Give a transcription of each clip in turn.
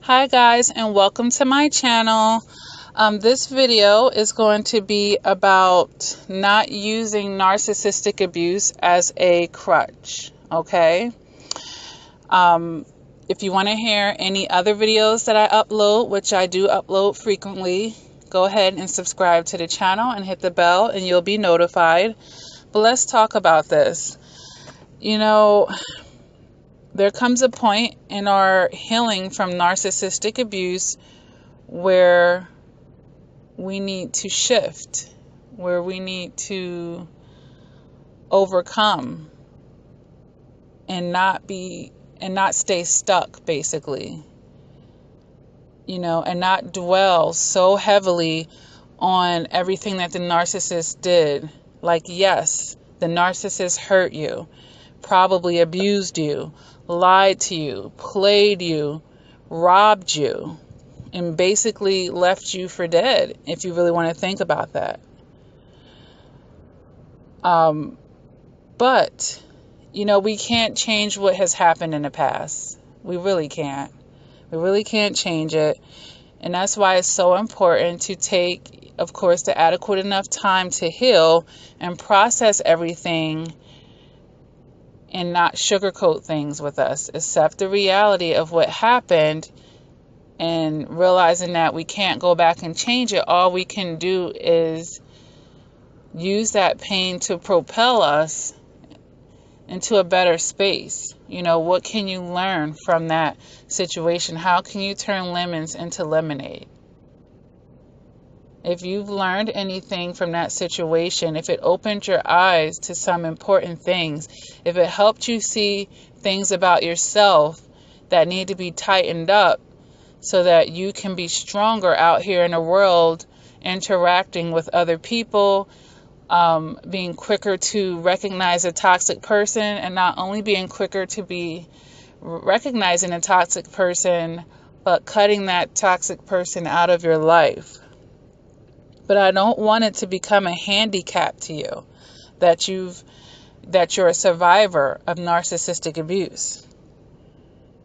Hi guys, and welcome to my channel. This video is going to be about not using narcissistic abuse as a crutch. Okay. If you want to hear any other videos that I upload, which I do upload frequently, go ahead and subscribe to the channel and hit the bell and you'll be notified. But let's talk about this. There comes a point in our healing from narcissistic abuse where we need to shift, where we need to overcome and not stay stuck, basically, and not dwell so heavily on everything that the narcissist did. Like, yes, the narcissist hurt you, probably abused you, lied to you, played you, robbed you, and basically left you for dead, if you really want to think about that. But, we can't change what has happened in the past. We really can't. We really can't change it. And that's why it's so important to take, of course, the adequate enough time to heal and process everything and not sugarcoat things with us. Accept the reality of what happened and realizing that we can't go back and change it. All we can do is use that pain to propel us into a better space. What can you learn from that situation? How can you turn lemons into lemonade? If you've learned anything from that situation, if it opened your eyes to some important things, if it helped you see things about yourself that need to be tightened up so that you can be stronger out here in the world, interacting with other people, being quicker to recognize a toxic person, and not only being quicker to be recognizing a toxic person, but cutting that toxic person out of your life. But I don't want it to become a handicap to you that you're a survivor of narcissistic abuse.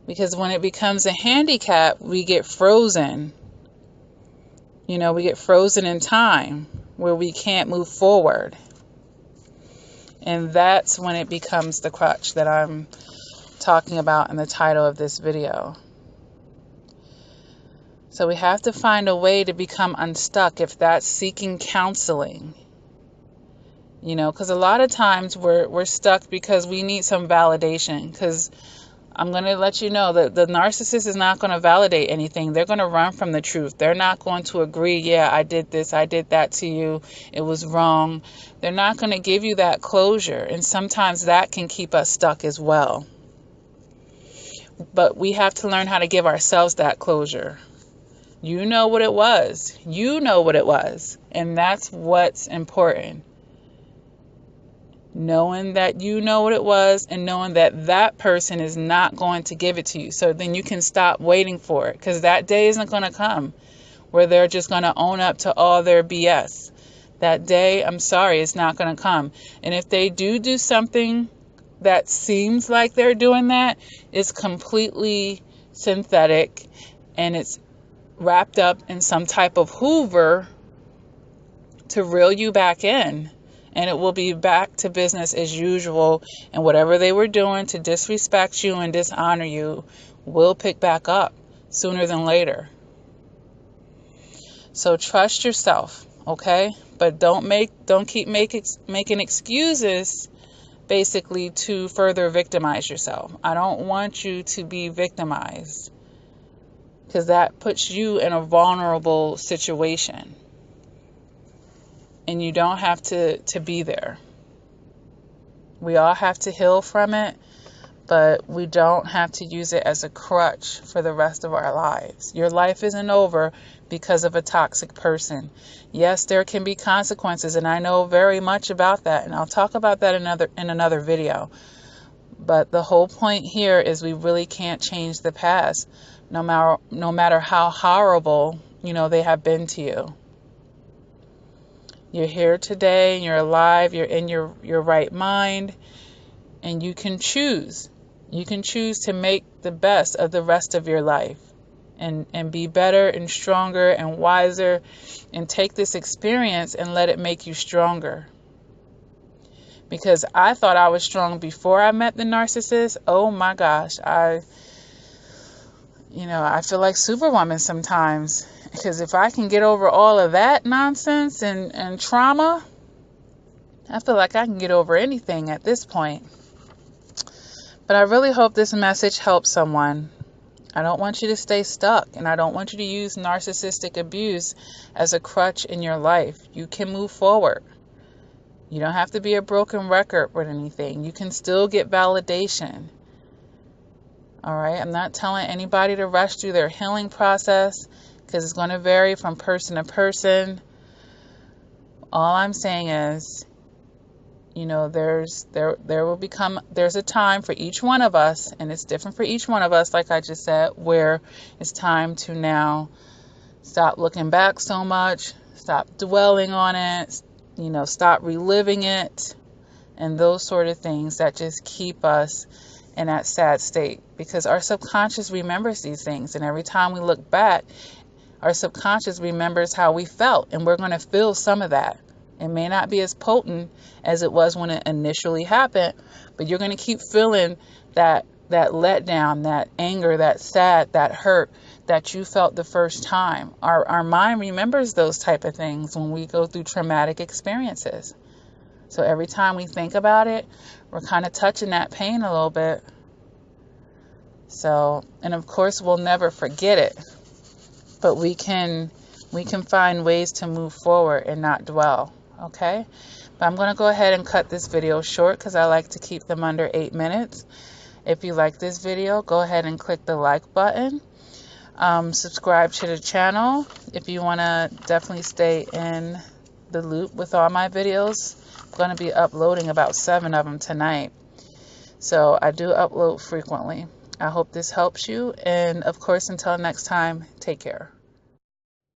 Because when it becomes a handicap, we get frozen. We get frozen in time where we can't move forward. And that's when it becomes the crutch that I'm talking about in the title of this video. So we have to find a way to become unstuck, if that's seeking counseling. Because a lot of times we're stuck because we need some validation. Because I'm going to let you know that the narcissist is not going to validate anything. They're going to run from the truth. They're not going to agree, yeah, I did this, I did that to you, it was wrong. They're not going to give you that closure. And sometimes that can keep us stuck as well. But we have to learn how to give ourselves that closure. You know what it was. You know what it was. And that's what's important. Knowing that you know what it was and knowing that that person is not going to give it to you. So then you can stop waiting for it, because that day isn't going to come where they're just going to own up to all their BS. That day, I'm sorry, it's not going to come. And if they do something that seems like they're doing that, it's completely synthetic and it's wrapped up in some type of Hoover to reel you back in, and it will be back to business as usual, and whatever they were doing to disrespect you and dishonor you will pick back up sooner than later. So trust yourself, okay? But don't keep making excuses basically to further victimize yourself. I don't want you to be victimized, because that puts you in a vulnerable situation. And you don't have to be there. We all have to heal from it, but we don't have to use it as a crutch for the rest of our lives. Your life isn't over because of a toxic person. Yes, there can be consequences, and I know very much about that, and I'll talk about that in another video. But the whole point here is we really can't change the past, no matter how horrible, they have been to you. You're here today, and you're alive, you're in your right mind, and you can choose. You can choose to make the best of the rest of your life and be better and stronger and wiser, and take this experience and let it make you stronger. Because I thought I was strong before I met the narcissist. Oh my gosh, I feel like Superwoman sometimes, because if I can get over all of that nonsense and trauma, I feel like I can get over anything at this point. But I really hope this message helps someone. I don't want you to stay stuck, and I don't want you to use narcissistic abuse as a crutch in your life. You can move forward. You don't have to be a broken record with anything. You can still get validation. All right? I'm not telling anybody to rush through their healing process, because it's going to vary from person to person. All I'm saying is, there's a time for each one of us, and it's different for each one of us, like I just said, where it's time to now stop looking back so much, stop dwelling on it, stop reliving it, and those sort of things that just keep us in that sad state, because our subconscious remembers these things, and every time we look back, our subconscious remembers how we felt, and we're going to feel some of that. It may not be as potent as it was when it initially happened, but you're going to keep feeling that letdown, that anger, that sad, that hurt that you felt the first time. Our mind remembers those type of things when we go through traumatic experiences. So every time we think about it, we're kind of touching that pain a little bit. So, and of course, we'll never forget it, but we can find ways to move forward and not dwell. Okay, but I'm going to go ahead and cut this video short because I like to keep them under 8 minutes. If you like this video, go ahead and click the like button. Subscribe to the channel if you want to definitely stay in the loop with all my videos. I'm going to be uploading about 7 of them tonight. So I do upload frequently. I hope this helps you. And of course, until next time, take care.